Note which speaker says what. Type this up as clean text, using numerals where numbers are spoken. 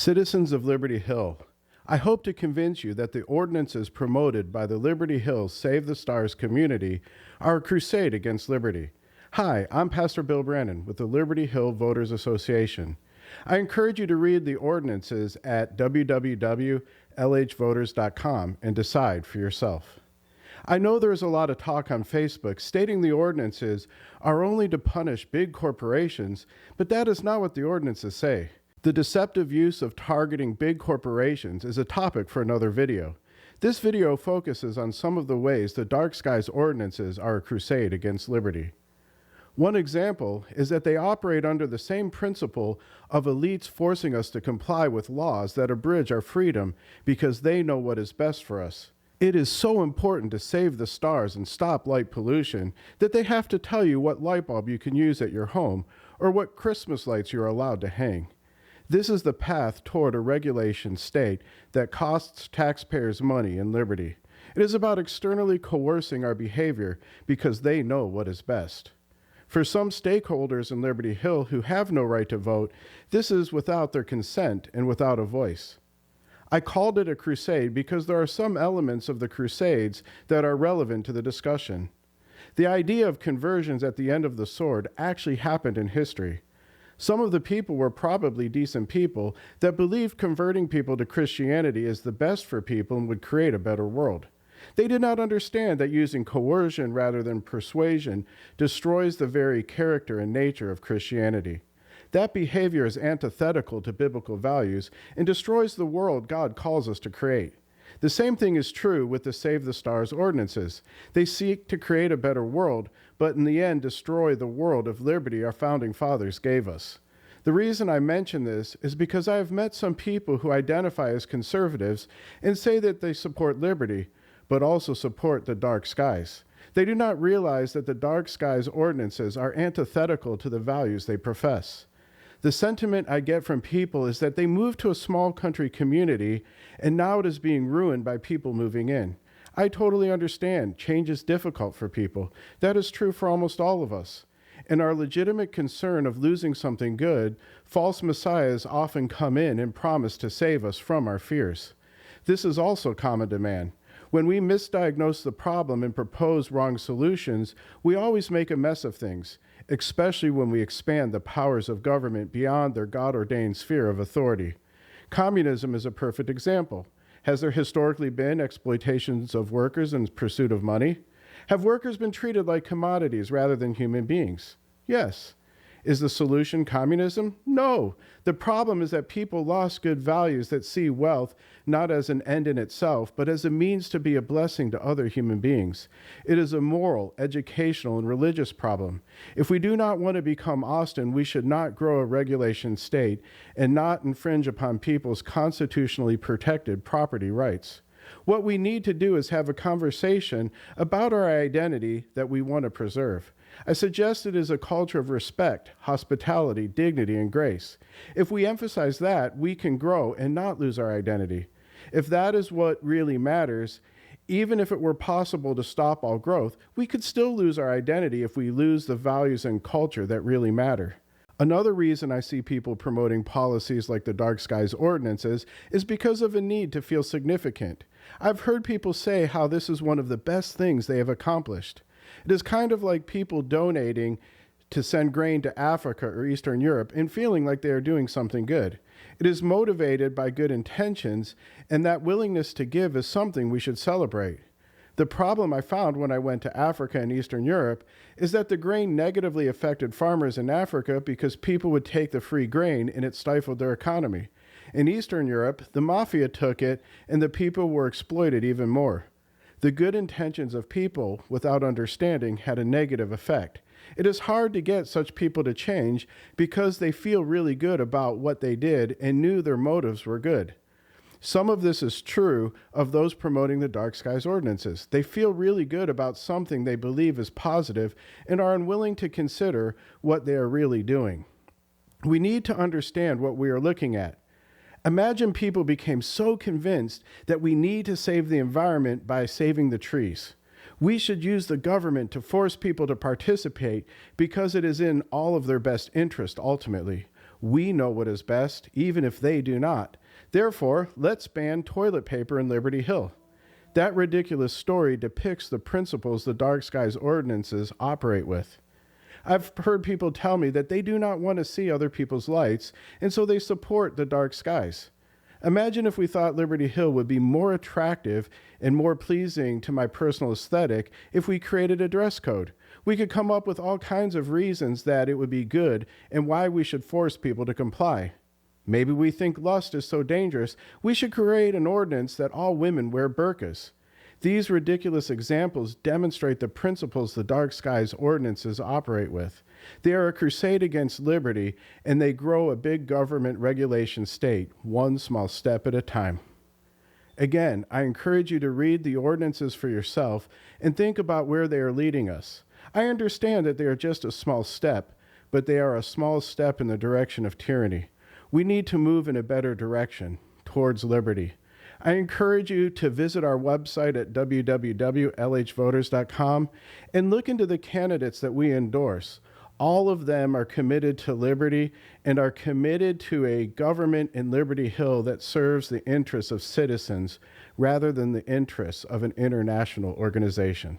Speaker 1: Citizens of Liberty Hill, I hope to convince you that the ordinances promoted by the Liberty Hill Save the Stars community are a crusade against liberty. Hi, I'm Pastor Bill Brannan with the Liberty Hill Voters Association. I encourage you to read the ordinances at www.lhvoters.com and decide for yourself. I know there is a lot of talk on Facebook stating the ordinances are only to punish big corporations, but that is not what the ordinances say. The deceptive use of targeting big corporations is a topic for another video. This video focuses on some of the ways the Dark Skies Ordinances are a crusade against liberty. One example is that they operate under the same principle of elites forcing us to comply with laws that abridge our freedom because they know what is best for us. It is so important to save the stars and stop light pollution that they have to tell you what light bulb you can use at your home or what Christmas lights you're allowed to hang. This is the path toward a regulation state that costs taxpayers money and liberty. It is about externally coercing our behavior because they know what is best. For some stakeholders in Liberty Hill who have no right to vote, this is without their consent and without a voice. I called it a crusade because there are some elements of the crusades that are relevant to the discussion. The idea of conversions at the end of the sword actually happened in history. Some of the people were probably decent people that believed converting people to Christianity is the best for people and would create a better world. They did not understand that using coercion rather than persuasion destroys the very character and nature of Christianity. That behavior is antithetical to biblical values and destroys the world God calls us to create. The same thing is true with the Save the Stars ordinances. They seek to create a better world, but in the end destroy the world of liberty our founding fathers gave us. The reason I mention this is because I have met some people who identify as conservatives and say that they support liberty, but also support the dark skies. They do not realize that the Dark Skies Ordinances are antithetical to the values they profess. The sentiment I get from people is that they moved to a small country community and now it is being ruined by people moving in. I totally understand. Change is difficult for people. That is true for almost all of us. In our legitimate concern of losing something good, false messiahs often come in and promise to save us from our fears. This is also common to man. When we misdiagnose the problem and propose wrong solutions, we always make a mess of things, especially when we expand the powers of government beyond their God-ordained sphere of authority. Communism is a perfect example. Has there historically been exploitations of workers in pursuit of money? Have workers been treated like commodities rather than human beings? Yes. Is the solution communism? No. The problem is that people lost good values that see wealth not as an end in itself, but as a means to be a blessing to other human beings. It is a moral, educational, and religious problem. If we do not want to become Austin, we should not grow a regulation state and not infringe upon people's constitutionally protected property rights. What we need to do is have a conversation about our identity that we want to preserve. I suggest it is a culture of respect, hospitality, dignity, and grace. If we emphasize that, we can grow and not lose our identity. If that is what really matters, even if it were possible to stop all growth, we could still lose our identity if we lose the values and culture that really matter. Another reason I see people promoting policies like the Dark Skies Ordinances is because of a need to feel significant. I've heard people say how this is one of the best things they have accomplished. It is kind of like people donating to send grain to Africa or Eastern Europe and feeling like they are doing something good. It is motivated by good intentions, and that willingness to give is something we should celebrate. The problem I found when I went to Africa and Eastern Europe is that the grain negatively affected farmers in Africa because people would take the free grain and it stifled their economy. In Eastern Europe, the mafia took it and the people were exploited even more. The good intentions of people without understanding had a negative effect. It is hard to get such people to change because they feel really good about what they did and knew their motives were good. Some of this is true of those promoting the Dark Skies Ordinances. They feel really good about something they believe is positive and are unwilling to consider what they are really doing. We need to understand what we are looking at. Imagine people became so convinced that we need to save the environment by saving the trees. We should use the government to force people to participate because it is in all of their best interest ultimately. We know what is best, even if they do not. Therefore, let's ban toilet paper in Liberty Hill. That ridiculous story depicts the principles the Dark Skies Ordinances operate with. I've heard people tell me that they do not want to see other people's lights, and so they support the dark skies. Imagine if we thought Liberty Hill would be more attractive and more pleasing to my personal aesthetic if we created a dress code. We could come up with all kinds of reasons that it would be good and why we should force people to comply. Maybe we think lust is so dangerous, we should create an ordinance that all women wear burqas. These ridiculous examples demonstrate the principles the Dark Skies Ordinances operate with. They are a crusade against liberty, and they grow a big government regulation state, one small step at a time. Again, I encourage you to read the ordinances for yourself and think about where they are leading us. I understand that they are just a small step, but they are a small step in the direction of tyranny. We need to move in a better direction, towards liberty. I encourage you to visit our website at www.lhvoters.com and look into the candidates that we endorse. All of them are committed to liberty and are committed to a government in Liberty Hill that serves the interests of citizens rather than the interests of an international organization.